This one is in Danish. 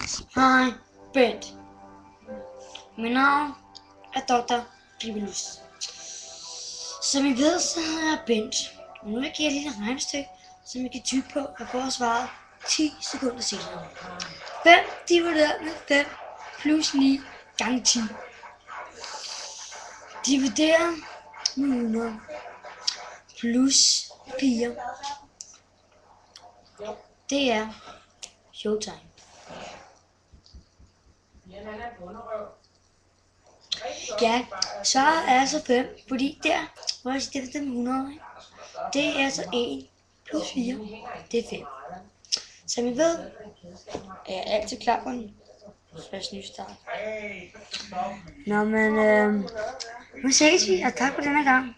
Hej, Bent. Mit navn er Dr. Gribelus. Som I ved, så hedder jeg Bent. Og nu vil jeg give jer et lille regnestykke, som I kan tygge på og få svaret 10 sekunder senere. 5 divideret med 5 plus 9 gange 10. Divideret med 100 plus 4. Det er showtime. Ja, så er altså 5, fordi der, hvor jeg siger, det er 100, ikke? Det er altså 1 plus 4, det er 5. Som I ved, er jeg altid klar på en frisk ny start. Nå, men nu ses vi, og tak for denne gang.